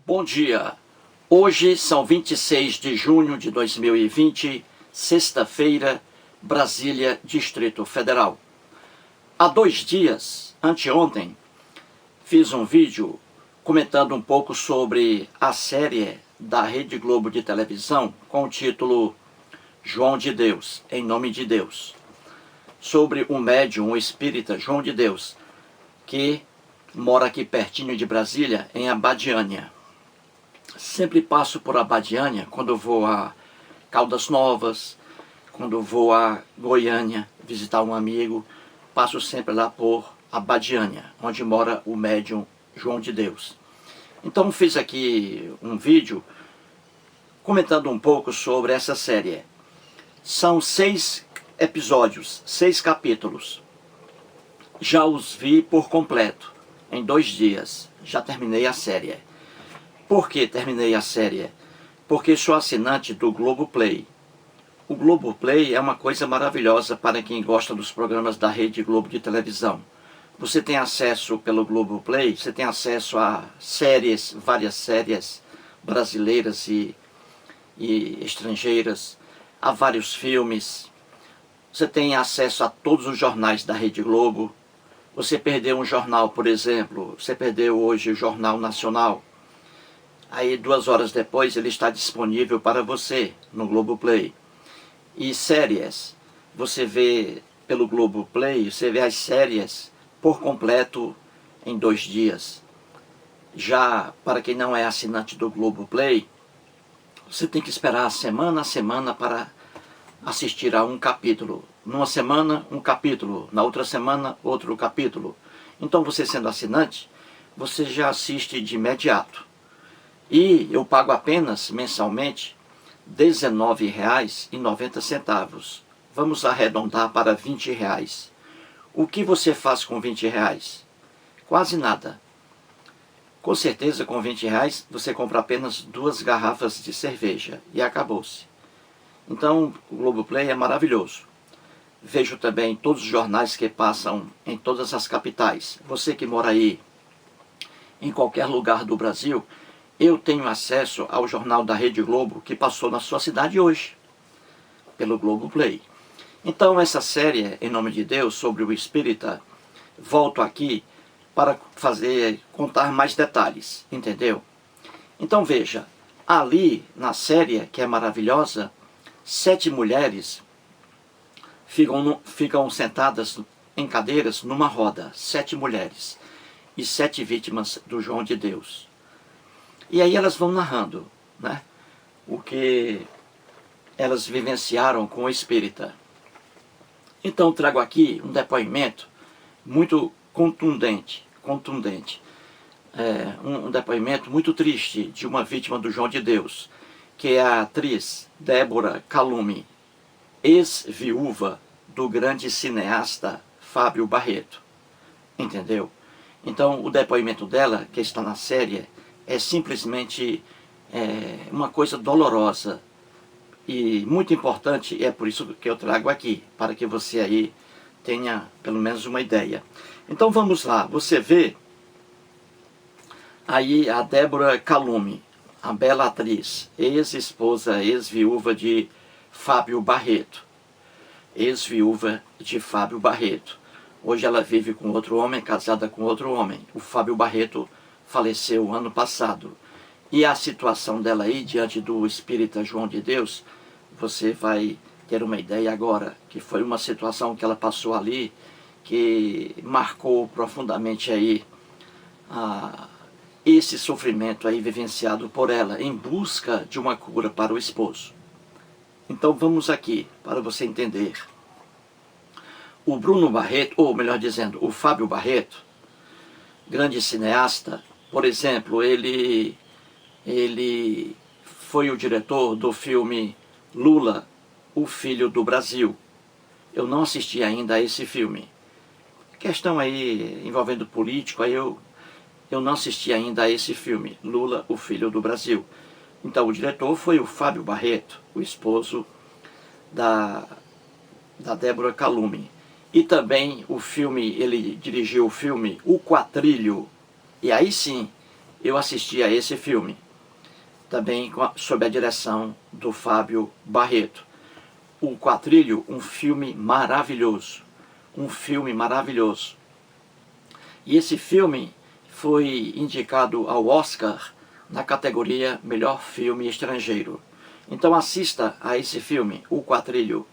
Bom dia, hoje são 26 de junho de 2020, sexta-feira, Brasília, Distrito Federal. Há 2 dias, anteontem, fiz um vídeo comentando um pouco sobre a série da Rede Globo de televisão com o título João de Deus, em nome de Deus, sobre um médium, um espírita, João de Deus, que mora aqui pertinho de Brasília, em Abadiânia. Sempre passo por Abadiânia quando vou a Caldas Novas, quando vou a Goiânia visitar um amigo, passo sempre lá por Abadiânia, onde mora o médium João de Deus. Então fiz aqui um vídeo comentando um pouco sobre essa série. São 6 episódios, 6 capítulos. Já os vi por completo, em 2 dias. Já terminei a série. Por que terminei a série? Porque sou assinante do Globoplay. O Globoplay é uma coisa maravilhosa para quem gosta dos programas da Rede Globo de televisão. Você tem acesso pelo Globoplay, você tem acesso a séries, várias séries brasileiras e estrangeiras, a vários filmes. Você tem acesso a todos os jornais da Rede Globo. Você perdeu um jornal, por exemplo, você perdeu hoje o Jornal Nacional. Aí 2 horas depois ele está disponível para você no Globoplay. E séries, você vê pelo Globoplay, você vê as séries por completo em 2 dias. Já para quem não é assinante do Globoplay, você tem que esperar semana a semana para assistir a um capítulo. Numa semana, um capítulo. Na outra semana, outro capítulo. Então você sendo assinante, você já assiste de imediato. E eu pago apenas mensalmente R$ 19,90. Vamos arredondar para R$ 20. O que você faz com R$ 20? Quase nada. Com certeza com R$ 20 você compra apenas 2 garrafas de cerveja e acabou-se. Então o Globoplay é maravilhoso. Vejo também todos os jornais que passam em todas as capitais. Você que mora aí em qualquer lugar do Brasil, eu tenho acesso ao jornal da Rede Globo que passou na sua cidade hoje, pelo Globoplay. Então essa série, em nome de Deus, sobre o espírita, volto aqui para contar mais detalhes, entendeu? Então veja, ali na série, que é maravilhosa, 7 mulheres ficam sentadas em cadeiras numa roda, 7 mulheres e 7 vítimas do João de Deus. E aí elas vão narrando, né, o que elas vivenciaram com o espírita. Então trago aqui um depoimento muito contundente. Um depoimento muito triste de uma vítima do João de Deus, que é a atriz Débora Calume, ex-viúva do grande cineasta Fábio Barreto. Entendeu? Então o depoimento dela, que está na série, é simplesmente uma coisa dolorosa e muito importante, e é por isso que eu trago aqui, para que você aí tenha pelo menos uma ideia. Então vamos lá, você vê aí a Débora Calume, a bela atriz, ex-esposa, ex-viúva de Fábio Barreto. Ex-viúva de Fábio Barreto. Hoje ela vive com outro homem, casada com outro homem. O Fábio Barreto faleceu ano passado. E a situação dela aí, diante do espírita João de Deus, você vai ter uma ideia agora, que foi uma situação que ela passou ali, que marcou profundamente aí esse sofrimento aí vivenciado por ela, em busca de uma cura para o esposo. Então vamos aqui, para você entender. O Bruno Barreto, ou melhor dizendo, o Fábio Barreto, grande cineasta, por exemplo, ele foi o diretor do filme Lula, o Filho do Brasil. Eu não assisti ainda a esse filme. Questão aí envolvendo político, aí eu não assisti ainda a esse filme, Lula, o Filho do Brasil. Então o diretor foi o Fábio Barreto, o esposo da Débora Calume. E também o filme, ele dirigiu o filme O Quatrilho. E aí sim, eu assisti a esse filme, também sob a direção do Fábio Barreto. O Quatrilho, um filme maravilhoso, um filme maravilhoso. E esse filme foi indicado ao Oscar na categoria Melhor Filme Estrangeiro. Então assista a esse filme, O Quatrilho,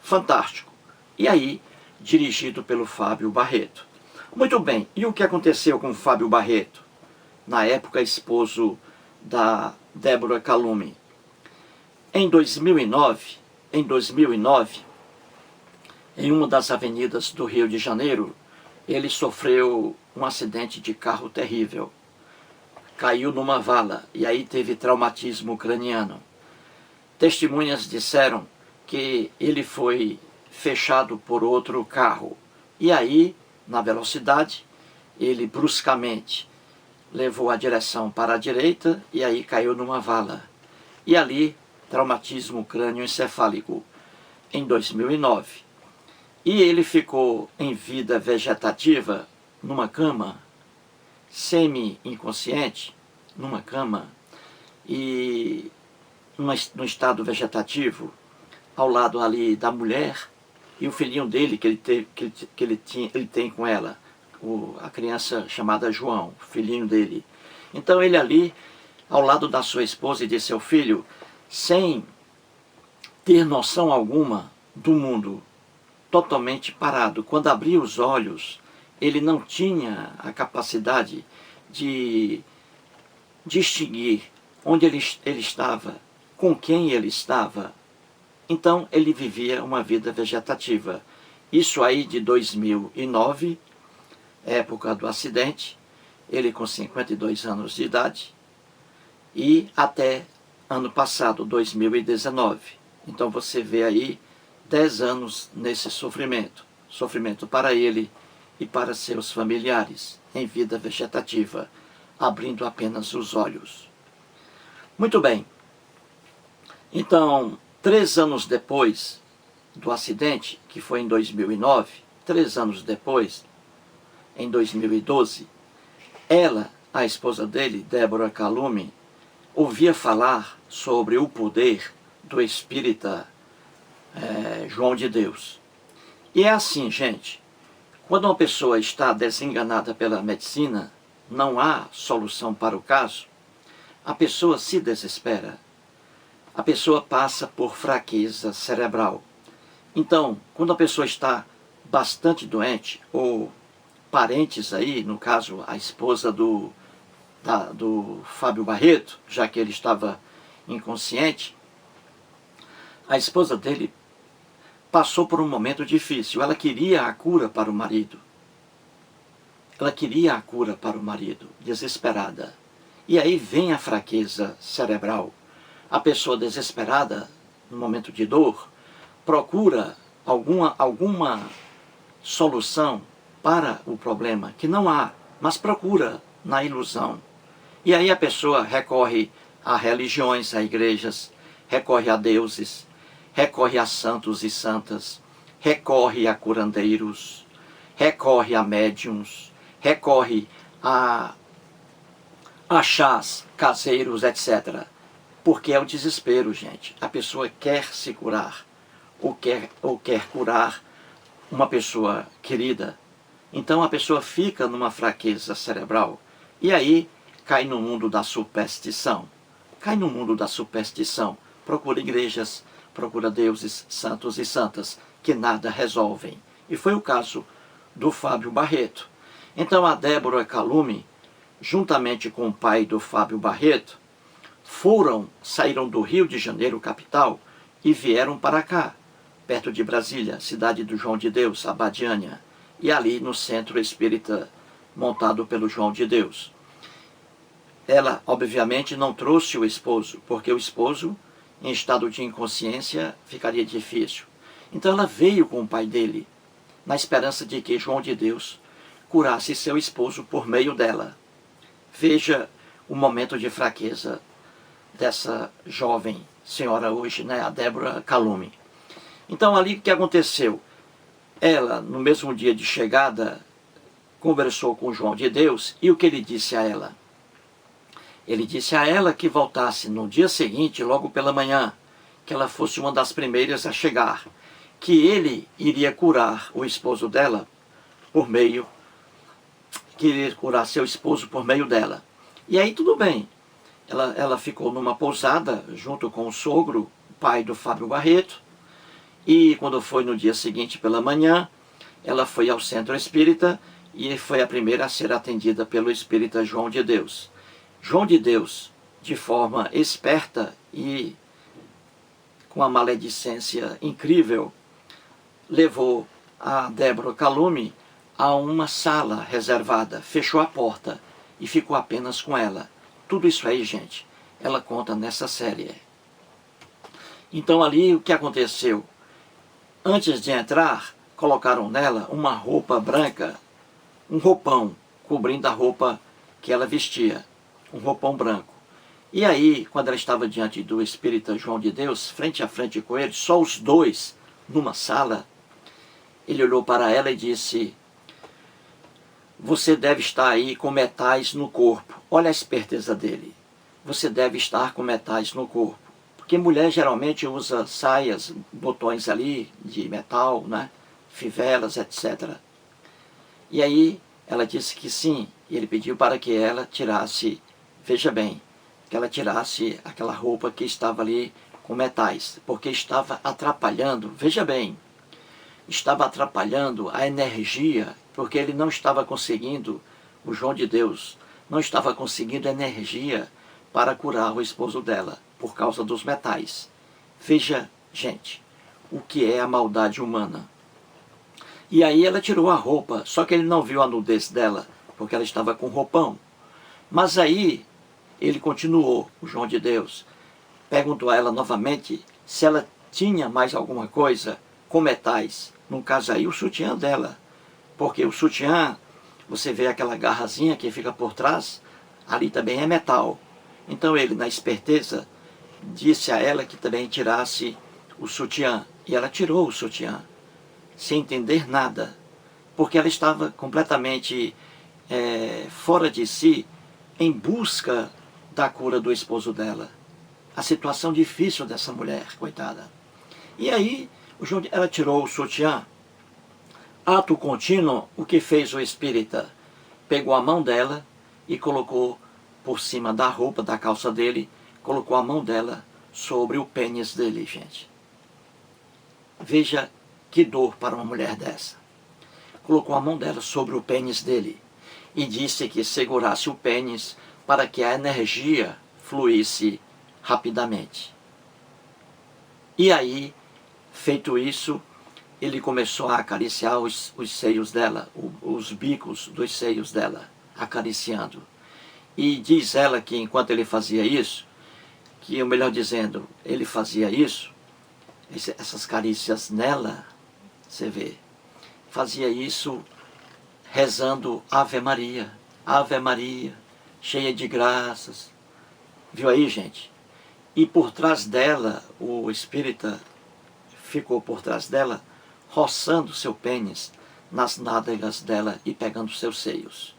fantástico. E aí, dirigido pelo Fábio Barreto. Muito bem, e o que aconteceu com o Fábio Barreto? Na época, esposo da Débora Calumny. Em 2009, em uma das avenidas do Rio de Janeiro, ele sofreu um acidente de carro terrível. Caiu numa vala e aí teve traumatismo craniano. Testemunhas disseram que ele foi fechado por outro carro. E aí, na velocidade, ele bruscamente levou a direção para a direita e aí caiu numa vala. E ali, traumatismo crânioencefálico em 2009. E ele ficou em vida vegetativa numa cama, semi-inconsciente, numa cama, e no estado vegetativo, ao lado ali da mulher e o filhinho dele que ele tem com ela, a criança chamada João, filhinho dele. Então ele ali, ao lado da sua esposa e de seu filho, sem ter noção alguma do mundo, totalmente parado. Quando abria os olhos, ele não tinha a capacidade de distinguir onde ele estava, com quem ele estava. Então ele vivia uma vida vegetativa. Isso aí de 2009, época do acidente, ele com 52 anos de idade, e até ano passado, 2019. Então você vê aí 10 anos nesse sofrimento. Sofrimento para ele e para seus familiares, em vida vegetativa, abrindo apenas os olhos. Muito bem. Então, 3 anos depois do acidente, que foi em 2009, 3 anos depois, em 2012, ela, a esposa dele, Débora Calumny, ouvia falar sobre o poder do espírita João de Deus. E é assim, gente, quando uma pessoa está desenganada pela medicina, não há solução para o caso, a pessoa se desespera. A pessoa passa por fraqueza cerebral. Então, quando a pessoa está bastante doente, ou parentes aí, no caso a esposa do Fábio Barreto, já que ele estava inconsciente, a esposa dele passou por um momento difícil. Ela queria a cura para o marido. Ela queria a cura para o marido, desesperada. E aí vem a fraqueza cerebral. A pessoa desesperada, no momento de dor, procura alguma solução para o problema, que não há, mas procura na ilusão. E aí a pessoa recorre a religiões, a igrejas, recorre a deuses, recorre a santos e santas, recorre a curandeiros, recorre a médiuns, recorre a chás caseiros, etc. Porque é o desespero, gente. A pessoa quer se curar, ou quer curar uma pessoa querida. Então a pessoa fica numa fraqueza cerebral e aí cai no mundo da superstição. Cai no mundo da superstição. Procura igrejas, procura deuses, santos e santas, que nada resolvem. E foi o caso do Fábio Barreto. Então a Débora Calumny, juntamente com o pai do Fábio Barreto, saíram do Rio de Janeiro, capital, e vieram para cá, perto de Brasília, cidade do João de Deus, Abadiânia, e ali no centro espírita montado pelo João de Deus. Ela, obviamente, não trouxe o esposo, porque o esposo, em estado de inconsciência, ficaria difícil. Então ela veio com o pai dele, na esperança de que João de Deus curasse seu esposo por meio dela. Veja o momento de fraqueza dessa jovem senhora hoje, né, a Débora Calumny. Então ali o que aconteceu? Ela, no mesmo dia de chegada, conversou com João de Deus, e o que ele disse a ela? Ele disse a ela que voltasse no dia seguinte, logo pela manhã, que ela fosse uma das primeiras a chegar, que ele iria curar o esposo dela por meio, que iria curar seu esposo por meio dela. E aí tudo bem, ela ficou numa pousada junto com o sogro, o pai do Fábio Barreto, e quando foi no dia seguinte pela manhã, ela foi ao centro espírita e foi a primeira a ser atendida pelo espírita João de Deus. João de Deus, de forma esperta e com a maledicência incrível, levou a Débora Calume a uma sala reservada, fechou a porta e ficou apenas com ela. Tudo isso aí, gente, ela conta nessa série. Então ali o que aconteceu? Antes de entrar, colocaram nela uma roupa branca, um roupão, cobrindo a roupa que ela vestia, um roupão branco. E aí, quando ela estava diante do espírita João de Deus, frente a frente com ele, só os dois, numa sala, ele olhou para ela e disse: você deve estar aí com metais no corpo. Olha a esperteza dele. Você deve estar com metais no corpo. Porque mulher geralmente usa saias, botões ali de metal, né? Fivelas, etc. E aí ela disse que sim. E ele pediu para que ela tirasse, veja bem, que ela tirasse aquela roupa que estava ali com metais. Porque estava atrapalhando, veja bem, estava atrapalhando a energia, porque ele não estava conseguindo, o João de Deus, não estava conseguindo energia para curar o esposo dela, por causa dos metais. Veja, gente, o que é a maldade humana. E aí ela tirou a roupa, só que ele não viu a nudez dela, porque ela estava com roupão. Mas aí ele continuou, o João de Deus, perguntou a ela novamente se ela tinha mais alguma coisa com metais, no caso aí o sutiã dela, porque o sutiã, você vê aquela garrazinha que fica por trás, ali também é metal. Então ele, na esperteza, disse a ela que também tirasse o sutiã, e ela tirou o sutiã, sem entender nada, porque ela estava completamente fora de si, em busca da cura do esposo dela. A situação difícil dessa mulher, coitada. E aí, ela tirou o sutiã. Ato contínuo, o que fez o espírita? Pegou a mão dela e colocou por cima da roupa, da calça dele, colocou a mão dela sobre o pênis dele, gente. Veja que dor para uma mulher dessa. Colocou a mão dela sobre o pênis dele e disse que segurasse o pênis para que a energia fluísse rapidamente. E aí, feito isso, ele começou a acariciar os seios dela, os bicos dos seios dela, acariciando. E diz ela que enquanto ele fazia isso, que, ou melhor dizendo, ele fazia isso, essas carícias nela, você vê, fazia isso rezando Ave Maria, cheia de graças. Viu aí, gente? E por trás dela, o espírita ficou por trás dela, roçando seu pênis nas nádegas dela e pegando seus seios.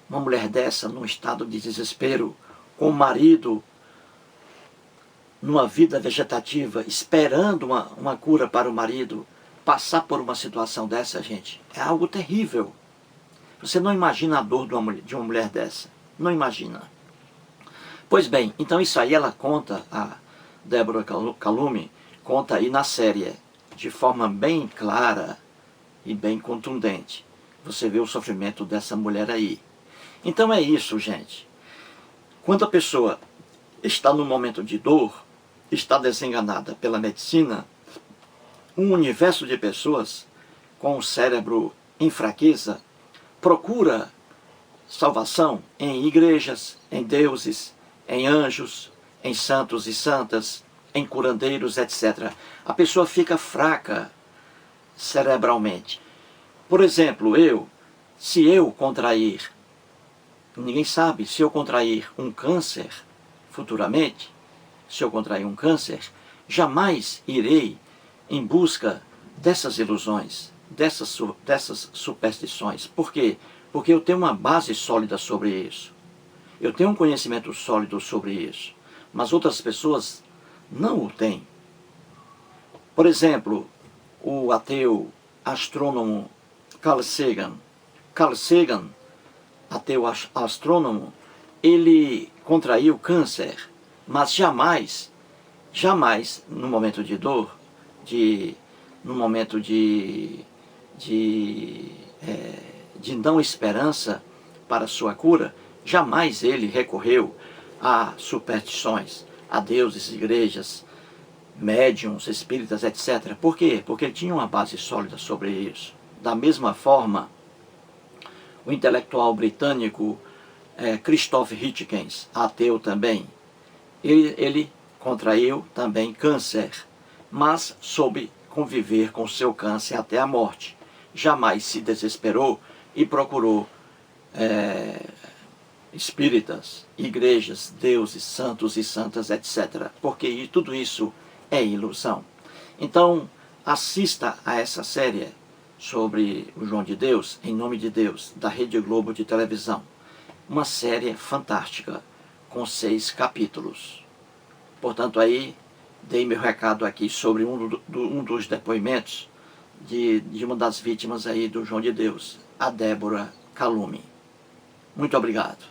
Uma mulher dessa, num estado de desespero, com o marido numa vida vegetativa, esperando uma cura para o marido, passar por uma situação dessa, gente, é algo terrível. Você não imagina a dor de uma mulher dessa. Não imagina. Pois bem, então isso aí ela conta, a Débora Calume, conta aí na série, de forma bem clara e bem contundente. Você vê o sofrimento dessa mulher aí. Então é isso, gente. Quando a pessoa está num momento de dor, está desenganada pela medicina, um universo de pessoas com o cérebro em fraqueza procura salvação em igrejas, em deuses, em anjos, em santos e santas, em curandeiros, etc. A pessoa fica fraca cerebralmente. Por exemplo, se eu contrair, ninguém sabe, se eu contrair um câncer futuramente, se eu contrair um câncer, jamais irei em busca dessas ilusões, dessas superstições. Por quê? Porque eu tenho uma base sólida sobre isso. Eu tenho um conhecimento sólido sobre isso, mas outras pessoas não o têm. Por exemplo, o ateu astrônomo Carl Sagan. Carl Sagan, ateu astrônomo, ele contraiu câncer, mas jamais, no momento de dor, no momento de não esperança para sua cura, jamais ele recorreu a superstições, a deuses, igrejas, médiums, espíritas, etc. Por quê? Porque ele tinha uma base sólida sobre isso. Da mesma forma, o intelectual britânico Christopher Hitchens, ateu também, ele contraiu também câncer, mas soube conviver com seu câncer até a morte. Jamais se desesperou e procurou espíritas, igrejas, deuses, santos e santas, etc. Porque tudo isso é ilusão. Então, assista a essa série sobre o João de Deus, Em Nome de Deus, da Rede Globo de televisão. Uma série fantástica, com 6 capítulos. Portanto, aí, dei meu recado aqui sobre um dos depoimentos de uma das vítimas aí do João de Deus, a Débora Calume. Muito obrigado.